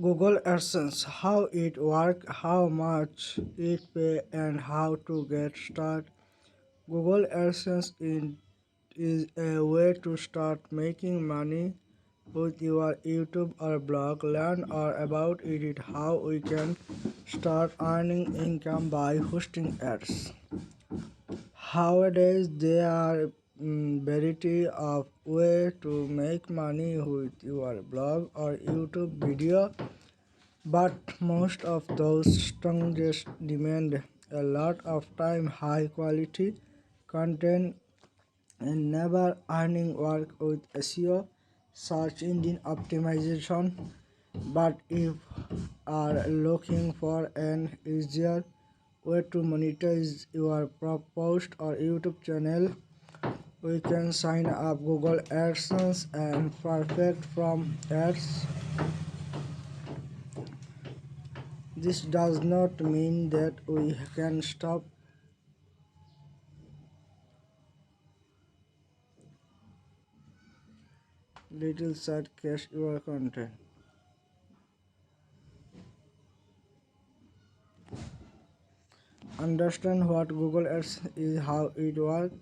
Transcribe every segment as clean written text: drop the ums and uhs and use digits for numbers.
Google Adsense, how it works, how much it pay, and how to get started. Google Adsense is a way to start making money with your YouTube or blog. Learn all about it, how we can start earning income by hosting ads. Nowadays, there are variety of way to make money with your blog or YouTube video, but most of those strongest demand a lot of time, high quality content, and never earning work with SEO, search engine optimization. But if are looking for an easier way to monetize your post or YouTube channel, we can sign up Google AdSense and perfect from ads. This does not mean that we can stop little side cache your content. Understand what Google Ads is, how it works,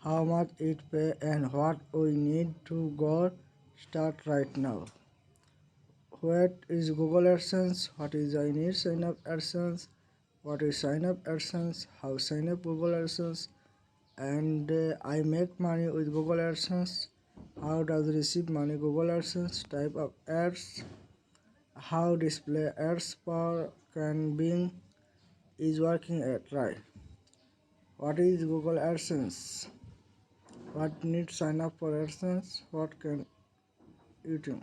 how much it pay, and what we need to go start right now. What is Google AdSense? What is I need sign up AdSense? What is sign up AdSense? How sign up Google AdSense? And I make money with Google AdSense. How does receive money Google AdSense? Type of ads. How display ads per can being is working at right. What is Google AdSense? What needs sign up for AdSense? What can you do?